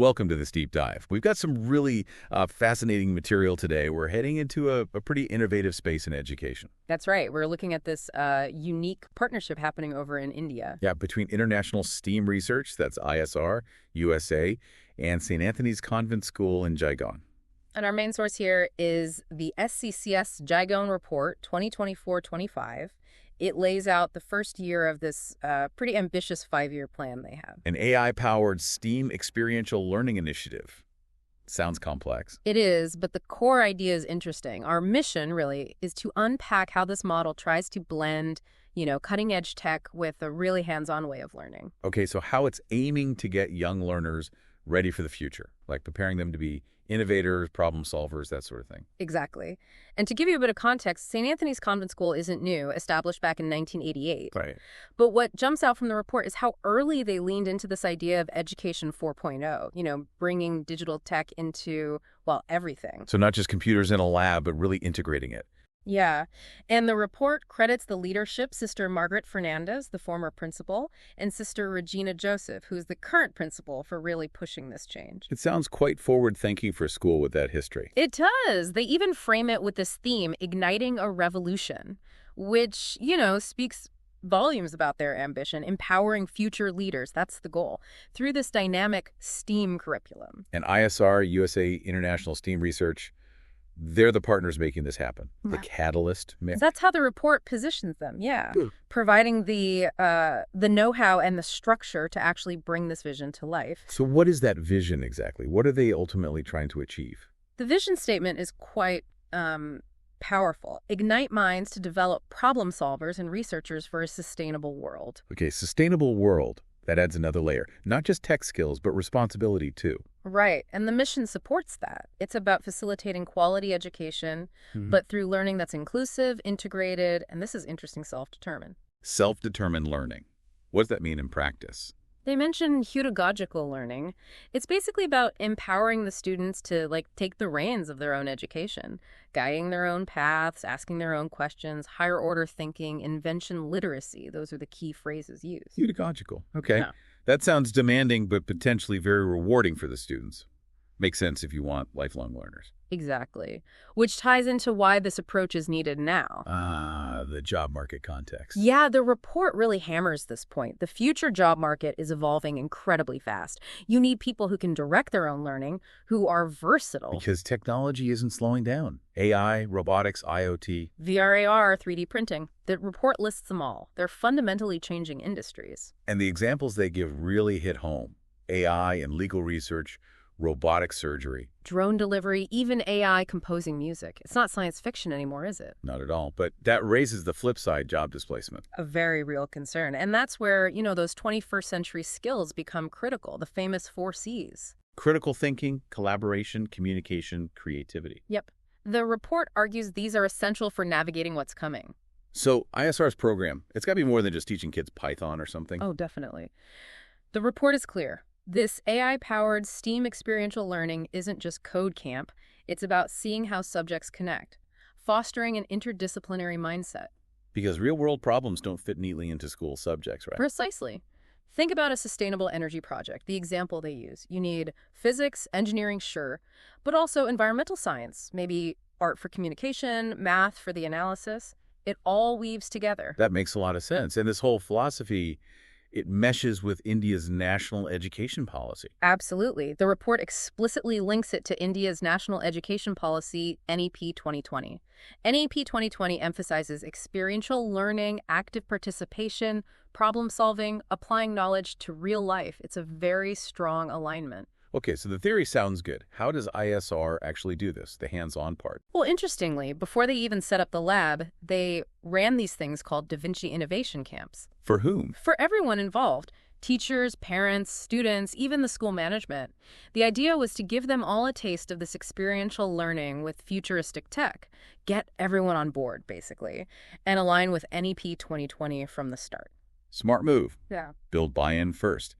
Welcome to this deep dive. We've got some really fascinating material today. We're heading into a pretty innovative space in education. That's right. We're looking at this unique partnership happening over in India. Yeah, between International STEAM Research, that's ISR, USA, and St. Anthony's Convent School in Jaigaon. And our main source here is the SCCS Jaigaon Report 2024-25. It lays out the first year of this pretty ambitious 5-year plan they have. An AI-powered STEAM experiential learning initiative. Sounds complex. It is, but the core idea is interesting. Our mission, really, is to unpack how this model tries to blend, cutting-edge tech with a really hands-on way of learning. Okay, so how it's aiming to get young learners ready for the future, like preparing them to be innovators, problem solvers, that sort of thing. Exactly. And to give you a bit of context, St. Anthony's Convent School isn't new, established back in 1988. Right. But what jumps out from the report is how early they leaned into this idea of Education 4.0, bringing digital tech into, everything. So not just computers in a lab, but really integrating it. Yeah. And the report credits the leadership, Sister Margaret Fernandez, the former principal, and Sister Regina Joseph, who's the current principal, for really pushing this change. It sounds quite forward-thinking for a school with that history. It does. They even frame it with this theme, igniting a revolution, which, speaks volumes about their ambition, empowering future leaders. That's the goal, through this dynamic STEAM curriculum. And ISR, USA International STEAM Research, they're the partners making this happen. The catalyst. That's how the report positions them, providing the know-how and the structure to actually bring this vision to life. So what is that vision exactly? What are they ultimately trying to achieve? The vision statement is quite powerful. Ignite minds to develop problem solvers and researchers for a sustainable world. Okay, sustainable world. That adds another layer. Not just tech skills, but responsibility too. Right, and the mission supports that. It's about facilitating quality education, but through learning that's inclusive, integrated, and this is interesting, self-determined. Self-determined learning. What does that mean in practice? They mention pedagogical learning. It's basically about empowering the students to take the reins of their own education, guiding their own paths, asking their own questions, higher order thinking, invention literacy. Those are the key phrases used. Pedagogical. Okay. Yeah. That sounds demanding, but potentially very rewarding for the students. Makes sense if you want lifelong learners. Exactly. Which ties into why this approach is needed now. The job market context. Yeah, the report really hammers this point. The future job market is evolving incredibly fast. You need people who can direct their own learning, who are versatile. Because technology isn't slowing down. AI, robotics, IoT. VR, AR, 3D printing. The report lists them all. They're fundamentally changing industries. And the examples they give really hit home. AI and legal research, robotic surgery. Drone delivery, even AI composing music. It's not science fiction anymore, is it? Not at all. But that raises the flip side, job displacement. A very real concern. And that's where, those 21st century skills become critical, the famous 4 C's. Critical thinking, collaboration, communication, creativity. Yep. The report argues these are essential for navigating what's coming. So ISR's program, it's got to be more than just teaching kids Python or something. Oh, definitely. The report is clear. This AI-powered STEAM experiential learning isn't just code camp. It's about seeing how subjects connect, fostering an interdisciplinary mindset. Because real-world problems don't fit neatly into school subjects, right? Precisely. Think about a sustainable energy project, the example they use. You need physics, engineering, sure, but also environmental science, maybe art for communication, math for the analysis. It all weaves together. That makes a lot of sense. And this whole philosophy, it meshes with India's national education policy. Absolutely. The report explicitly links it to India's national education policy, NEP 2020. NEP 2020 emphasizes experiential learning, active participation, problem solving, applying knowledge to real life. It's a very strong alignment. Okay, so the theory sounds good. How does ISR actually do this, the hands-on part? Well, interestingly, before they even set up the lab, they ran these things called Da Vinci Innovation Camps. For whom? For everyone involved. Teachers, parents, students, even the school management. The idea was to give them all a taste of this experiential learning with futuristic tech. Get everyone on board, basically, and align with NEP 2020 from the start. Smart move. Yeah. Build buy-in first.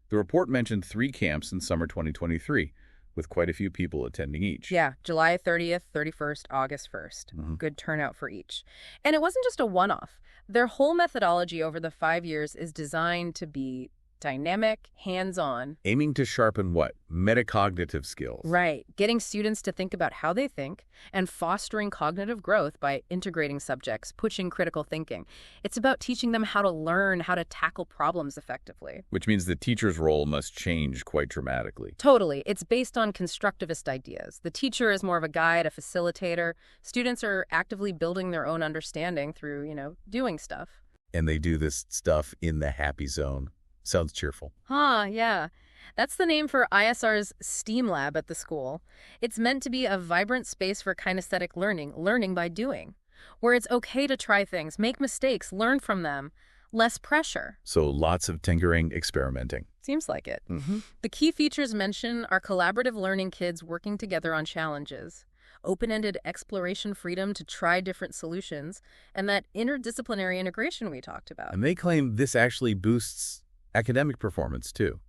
The report mentioned 3 camps in summer 2023, with quite a few people attending each. Yeah, July 30th, 31st, August 1st. Good turnout for each. And it wasn't just a one-off. Their whole methodology over the 5 years is designed to be Dynamic, hands-on. Aiming to sharpen what? Metacognitive skills. Right. Getting students to think about how they think and fostering cognitive growth by integrating subjects, pushing critical thinking. It's about teaching them how to learn how to tackle problems effectively. Which means the teacher's role must change quite dramatically. Totally. It's based on constructivist ideas. The teacher is more of a guide, a facilitator. Students are actively building their own understanding through, doing stuff. And they do this stuff in the happy zone. Sounds cheerful. Yeah. That's the name for ISR's STEAM lab at the school. It's meant to be a vibrant space for kinesthetic learning by doing, where it's okay to try things, make mistakes, learn from them, less pressure. So lots of tinkering, experimenting. Seems like it. Mm-hmm. The key features mentioned are collaborative learning, kids working together on challenges, open-ended exploration freedom to try different solutions, and that interdisciplinary integration we talked about. And they claim this actually boosts academic performance, too,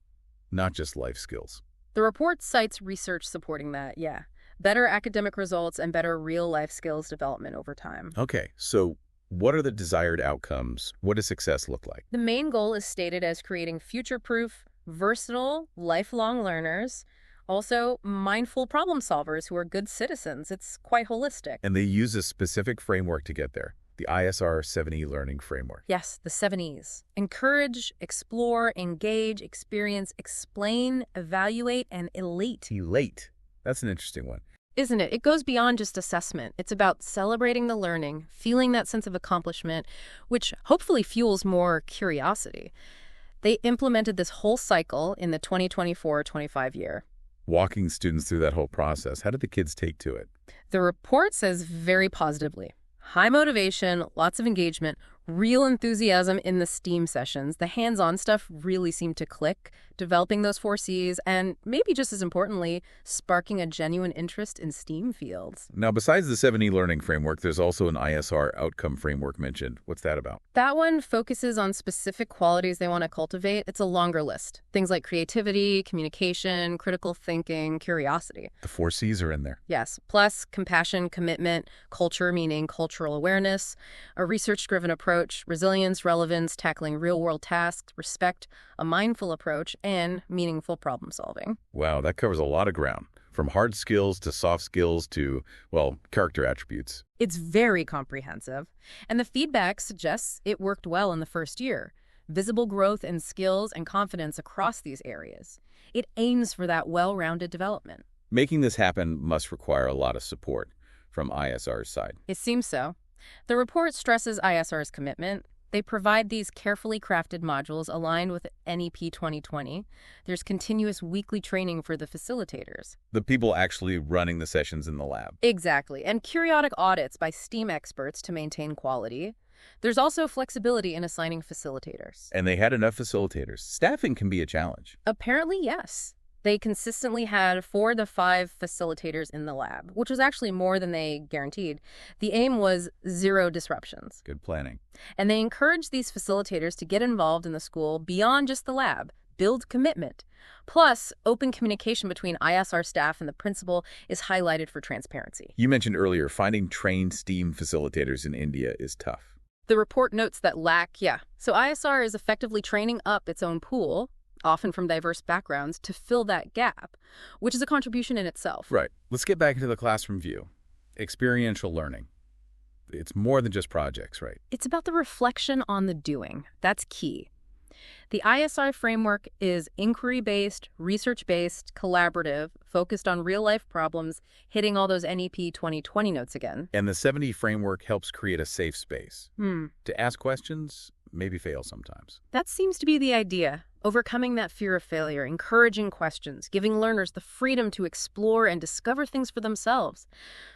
not just life skills. The report cites research supporting that, yeah. Better academic results and better real-life skills development over time. Okay, so what are the desired outcomes? What does success look like? The main goal is stated as creating future-proof, versatile, lifelong learners, also mindful problem solvers who are good citizens. It's quite holistic. And they use a specific framework to get there. The ISR 7E learning framework. Yes, the 7 E's. Encourage, explore, engage, experience, explain, evaluate, and elate. Elate. That's an interesting one. Isn't it? It goes beyond just assessment. It's about celebrating the learning, feeling that sense of accomplishment, which hopefully fuels more curiosity. They implemented this whole cycle in the 2024-25 year. Walking students through that whole process, how did the kids take to it? The report says very positively. High motivation, lots of engagement, real enthusiasm in the STEAM sessions. The hands-on stuff really seemed to click, developing those 4 C's, and maybe just as importantly, sparking a genuine interest in STEAM fields. Now, besides the 7E learning framework, there's also an ISR outcome framework mentioned. What's that about? That one focuses on specific qualities they want to cultivate. It's a longer list. Things like creativity, communication, critical thinking, curiosity. The 4 C's are in there. Yes, plus compassion, commitment, culture, meaning cultural awareness, a research-driven approach, resilience, relevance, tackling real-world tasks, respect, a mindful approach, and meaningful problem solving. Wow, that covers a lot of ground. From hard skills to soft skills to, well, character attributes. It's very comprehensive, and the feedback suggests it worked well in the first year. Visible growth in skills and confidence across these areas. It aims for that well-rounded development. Making this happen must require a lot of support from ISR's side. It seems so. The report stresses ISR's commitment. They provide these carefully crafted modules aligned with NEP 2020. There's continuous weekly training for the facilitators. The people actually running the sessions in the lab. Exactly, and periodic audits by STEAM experts to maintain quality. There's also flexibility in assigning facilitators. And they had enough facilitators. Staffing can be a challenge. Apparently, yes. They consistently had 4 to 5 facilitators in the lab, which was actually more than they guaranteed. The aim was 0 disruptions. Good planning. And they encouraged these facilitators to get involved in the school beyond just the lab, build commitment. Plus, open communication between ISR staff and the principal is highlighted for transparency. You mentioned earlier, finding trained STEAM facilitators in India is tough. The report notes that so ISR is effectively training up its own pool, often from diverse backgrounds, to fill that gap, which is a contribution in itself. Right. Let's get back into the classroom view. Experiential learning. It's more than just projects, right? It's about the reflection on the doing. That's key. The ISR framework is inquiry-based, research-based, collaborative, focused on real-life problems, hitting all those NEP 2020 notes again. And the 7E framework helps create a safe space. To ask questions, maybe fail sometimes. That seems to be the idea. Overcoming that fear of failure, encouraging questions, giving learners the freedom to explore and discover things for themselves.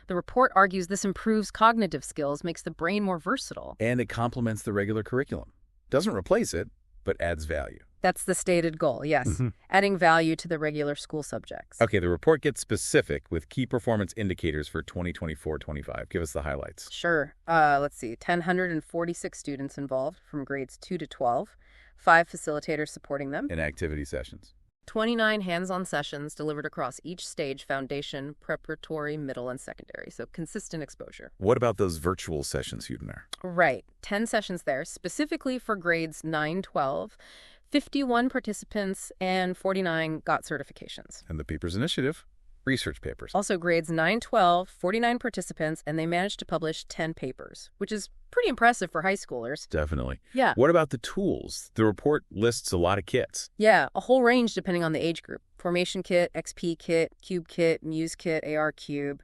The report argues this improves cognitive skills, makes the brain more versatile. And it complements the regular curriculum. Doesn't replace it, but adds value. That's the stated goal, yes. Adding value to the regular school subjects. Okay, the report gets specific with key performance indicators for 2024-25. Give us the highlights. Sure. Let's see. 1,046 students involved from grades 2 to 12. 5 facilitators supporting them. In activity sessions. 29 hands-on sessions delivered across each stage: foundation, preparatory, middle, and secondary. So consistent exposure. What about those virtual sessions, Hudener? Right. 10 sessions there, specifically for grades 9-12. 51 participants and 49 got certifications. And the Papers Initiative, research papers. Also grades 9-12, 49 participants, and they managed to publish 10 papers, which is pretty impressive for high schoolers. Definitely. Yeah. What about the tools? The report lists a lot of kits. Yeah, a whole range depending on the age group. Formation kit, XP kit, Cube kit, Muse kit, AR Cube,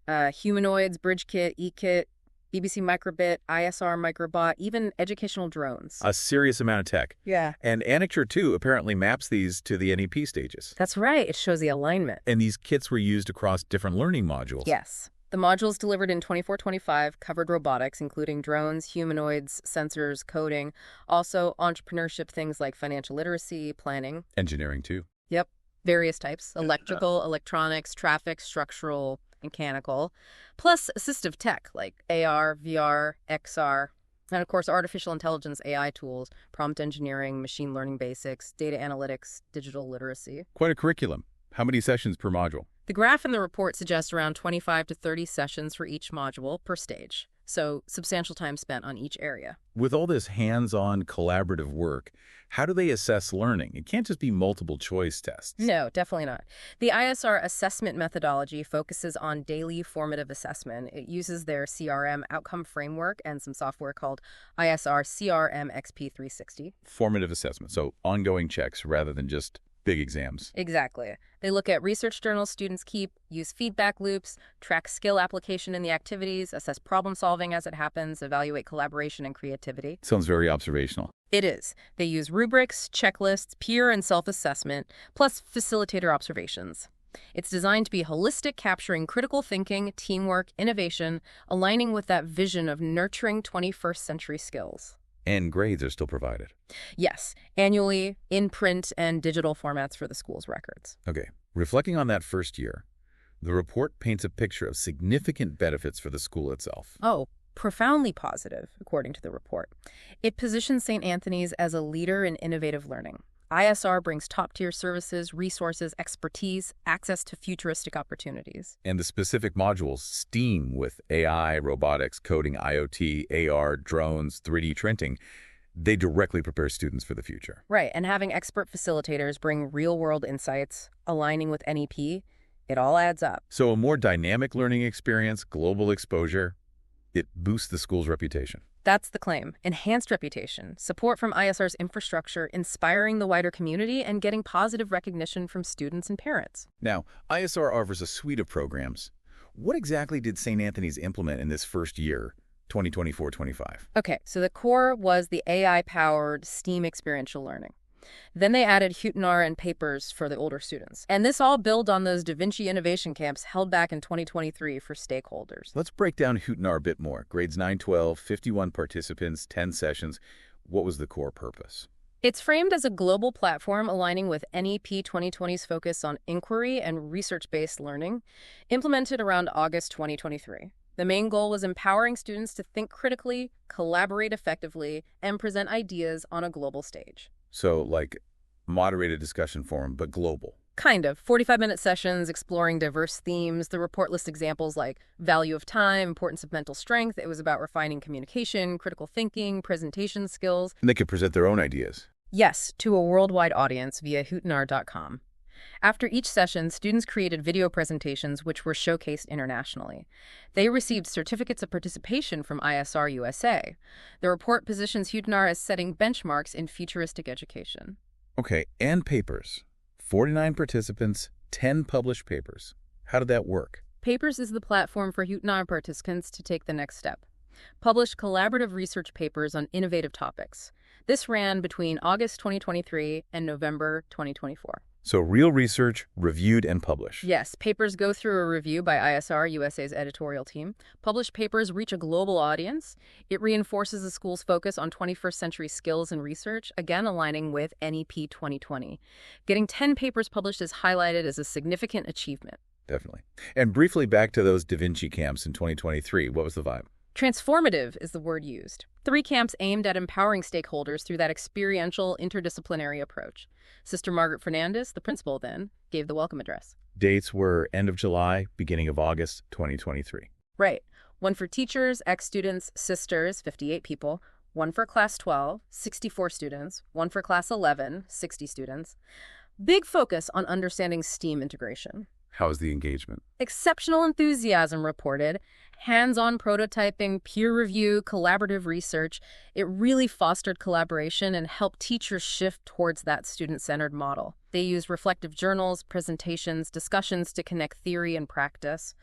Humanoids, Bridge kit, E-kit, BBC Microbit, ISR Microbot, even educational drones. A serious amount of tech. Yeah. And Annexure 2 apparently maps these to the NEP stages. That's right. It shows the alignment. And these kits were used across different learning modules. Yes. The modules delivered in 24-25 covered robotics, including drones, humanoids, sensors, coding, also entrepreneurship, things like financial literacy, planning. Engineering, too. Yep. Various types. Electrical, electronics, traffic, structural, mechanical, plus assistive tech like AR, VR, XR, and of course artificial intelligence AI tools, prompt engineering, machine learning basics, data analytics, digital literacy. Quite a curriculum. How many sessions per module? The graph in the report suggests around 25 to 30 sessions for each module per stage, so substantial time spent on each area. With all this hands-on collaborative work, how do they assess learning? It can't just be multiple choice tests. No, definitely not. The ISR assessment methodology focuses on daily formative assessment. It uses their CRM outcome framework and some software called ISR CRM XP360. Formative assessment, so ongoing checks rather than just big exams. Exactly. They look at research journals students keep, use feedback loops, track skill application in the activities, assess problem solving as it happens, evaluate collaboration and creativity. Sounds very observational. It is. They use rubrics, checklists, peer and self-assessment, plus facilitator observations. It's designed to be holistic, capturing critical thinking, teamwork, innovation, aligning with that vision of nurturing 21st century skills. And grades are still provided. Yes, annually, in print and digital formats for the school's records. Okay, reflecting on that first year, the report paints a picture of significant benefits for the school itself. Oh, profoundly positive, according to the report. It positions St. Anthony's as a leader in innovative learning. ISR brings top-tier services, resources, expertise, access to futuristic opportunities. And the specific modules, STEAM with AI, robotics, coding, IoT, AR, drones, 3D printing, they directly prepare students for the future. Right, and having expert facilitators bring real-world insights, aligning with NEP, it all adds up. So a more dynamic learning experience, global exposure, it boosts the school's reputation. That's the claim. Enhanced reputation, support from ISR's infrastructure, inspiring the wider community, and getting positive recognition from students and parents. Now, ISR offers a suite of programs. What exactly did St. Anthony's implement in this first year, 2024-25? Okay, so the core was the AI-powered STEAM experiential learning. Then they added Hutinar and Papers for the older students. And this all built on those Da Vinci Innovation Camps held back in 2023 for stakeholders. Let's break down Hutinar a bit more. Grades 9-12, 51 participants, 10 sessions. What was the core purpose? It's framed as a global platform aligning with NEP 2020's focus on inquiry and research-based learning, implemented around August 2023. The main goal was empowering students to think critically, collaborate effectively, and present ideas on a global stage. So, like moderated discussion forum, but global. Kind of. 45-minute sessions exploring diverse themes. The report lists examples like value of time, importance of mental strength. It was about refining communication, critical thinking, presentation skills. And they could present their own ideas. Yes, to a worldwide audience via hutinar.com. After each session, students created video presentations which were showcased internationally. They received certificates of participation from ISR USA. The report positions Hutinar as setting benchmarks in futuristic education. Okay, and papers. 49 participants, 10 published papers. How did that work? Papers is the platform for Hutinar participants to take the next step. Publish collaborative research papers on innovative topics. This ran between August 2023 and November 2024. So real research, reviewed and published. Yes, papers go through a review by ISR USA's editorial team. Published papers reach a global audience. It reinforces the school's focus on 21st century skills and research, again aligning with NEP 2020. Getting 10 papers published is highlighted as a significant achievement. Definitely. And briefly back to those Da Vinci camps in 2023, what was the vibe? Transformative is the word used. 3 camps aimed at empowering stakeholders through that experiential, interdisciplinary approach. Sister Margaret Fernandez, the principal then, gave the welcome address. Dates were end of July, beginning of August 2023. Right. One for teachers, ex-students, sisters, 58 people. one for Class 12, 64 students, one for Class 11, 60 students. Big focus on understanding STEAM integration. How's the engagement? Exceptional enthusiasm reported, hands-on prototyping, peer review, collaborative research. It really fostered collaboration and helped teachers shift towards that student-centered model. They used reflective journals, presentations, discussions to connect theory and practice.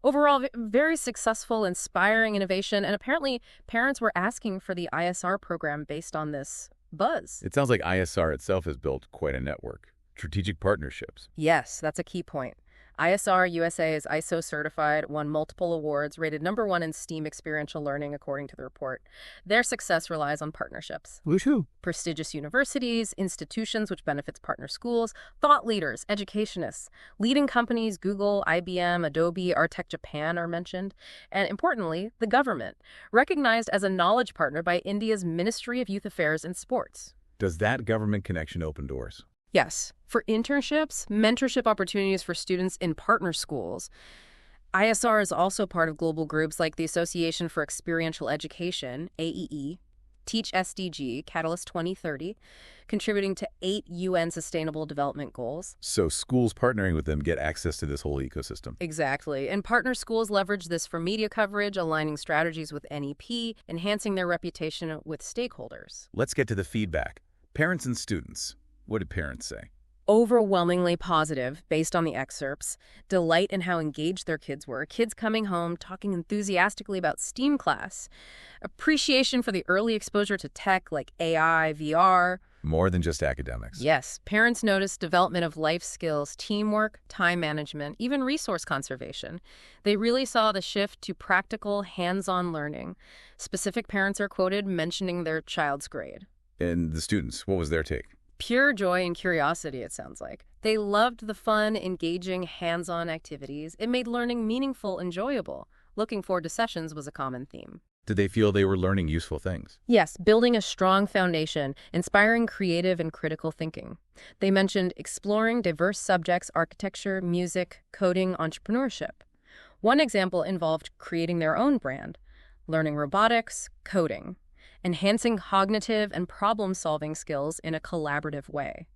Overall, very successful, inspiring innovation, and apparently parents were asking for the ISR program based on this buzz. It sounds like ISR itself has built quite a network. Strategic partnerships. Yes, that's a key point. ISR USA is ISO certified, won multiple awards, rated #1 in STEAM experiential learning, according to the report. Their success relies on partnerships. Woohoo! Prestigious universities, institutions which benefits partner schools, thought leaders, educationists, leading companies, Google, IBM, Adobe, Artec Japan are mentioned, and importantly, the government, recognized as a knowledge partner by India's Ministry of Youth Affairs and Sports. Does that government connection open doors? Yes, for internships, mentorship opportunities for students in partner schools. ISR is also part of global groups like the Association for Experiential Education, AEE, Teach SDG, Catalyst 2030, contributing to 8 UN Sustainable Development Goals. So schools partnering with them get access to this whole ecosystem. Exactly. And partner schools leverage this for media coverage, aligning strategies with NEP, enhancing their reputation with stakeholders. Let's get to the feedback. Parents and students. What did parents say? Overwhelmingly positive, based on the excerpts. Delight in how engaged their kids were. Kids coming home, talking enthusiastically about STEAM class. Appreciation for the early exposure to tech like AI, VR. More than just academics. Yes, parents noticed development of life skills, teamwork, time management, even resource conservation. They really saw the shift to practical, hands-on learning. Specific parents are quoted mentioning their child's grade. And the students, what was their take? Pure joy and curiosity, it sounds like. They loved the fun, engaging, hands-on activities. It made learning meaningful, enjoyable. Looking forward to sessions was a common theme. Did they feel they were learning useful things? Yes, building a strong foundation, inspiring creative and critical thinking. They mentioned exploring diverse subjects, architecture, music, coding, entrepreneurship. One example involved creating their own brand, learning robotics, coding, enhancing cognitive and problem-solving skills in a collaborative way.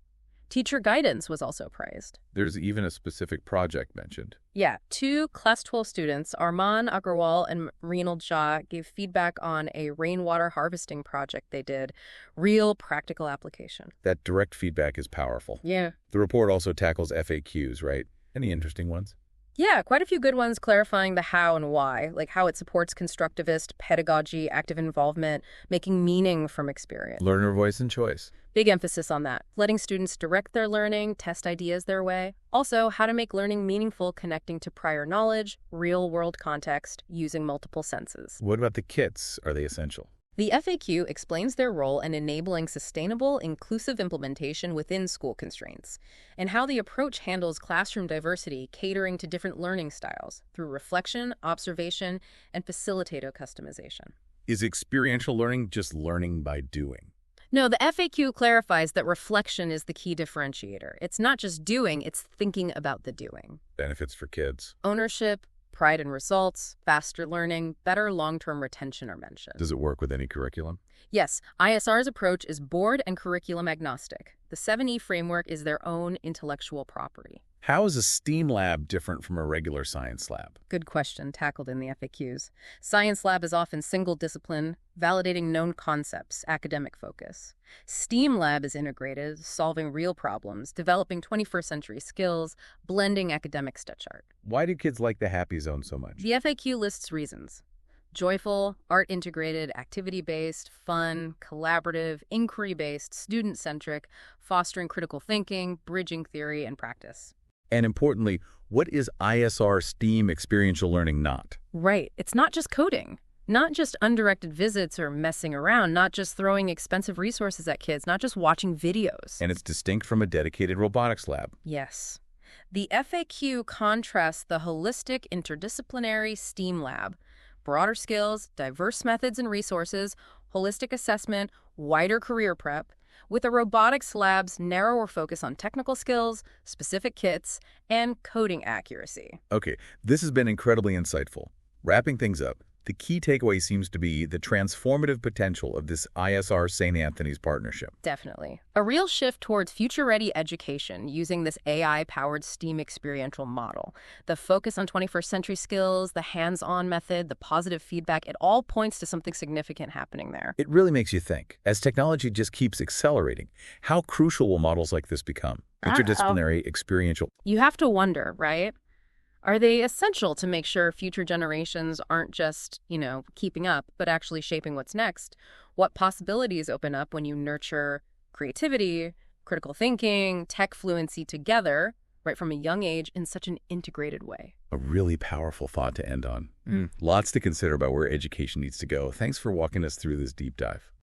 Teacher guidance was also praised. There's even a specific project mentioned. Yeah, 2 Class 12 students, Arman Agrawal and Reenald Shah, gave feedback on a rainwater harvesting project they did. Real practical application. That direct feedback is powerful. Yeah. The report also tackles FAQs, right? Any interesting ones? Yeah, quite a few good ones clarifying the how and why, like how it supports constructivist pedagogy, active involvement, making meaning from experience. Learner voice and choice. Big emphasis on that. Letting students direct their learning, test ideas their way. Also, how to make learning meaningful, connecting to prior knowledge, real-world context, using multiple senses. What about the kits? Are they essential? The FAQ explains their role in enabling sustainable, inclusive implementation within school constraints, and how the approach handles classroom diversity, catering to different learning styles through reflection, observation, and facilitator customization. Is experiential learning just learning by doing? No, the FAQ clarifies that reflection is the key differentiator. It's not just doing, it's thinking about the doing. Benefits for kids. Ownership, pride in results, faster learning, better long-term retention are mentioned. Does it work with any curriculum? Yes, ISR's approach is board and curriculum agnostic. The 7E framework is their own intellectual property. How is a STEAM lab different from a regular science lab? Good question, tackled in the FAQs. Science lab is often single discipline, validating known concepts, academic focus. STEAM lab is integrated, solving real problems, developing 21st century skills, blending academic touch art. Why do kids like the Happy Zone so much? The FAQ lists reasons. Joyful, art-integrated, activity-based, fun, collaborative, inquiry-based, student-centric, fostering critical thinking, bridging theory and practice. And importantly, what is ISR STEAM experiential learning not? Right. It's not just coding. Not just undirected visits or messing around, not just throwing expensive resources at kids, not just watching videos. And it's distinct from a dedicated robotics lab. Yes. The FAQ contrasts the holistic interdisciplinary STEAM lab, broader skills, diverse methods and resources, holistic assessment, wider career prep, with a robotics lab's narrower focus on technical skills, specific kits, and coding accuracy. Okay, this has been incredibly insightful. Wrapping things up, The key takeaway seems to be the transformative potential of this ISR St. Anthony's partnership. Definitely. A real shift towards future-ready education using this AI-powered STEAM experiential model. The focus on 21st century skills, the hands-on method, the positive feedback, it all points to something significant happening there. It really makes you think. As technology just keeps accelerating, how crucial will models like this become? Interdisciplinary, experiential. You have to wonder, right? Are they essential to make sure future generations aren't just, keeping up, but actually shaping what's next? What possibilities open up when you nurture creativity, critical thinking, tech fluency together, right from a young age in such an integrated way? A really powerful thought to end on. Lots to consider about where education needs to go. Thanks for walking us through this deep dive.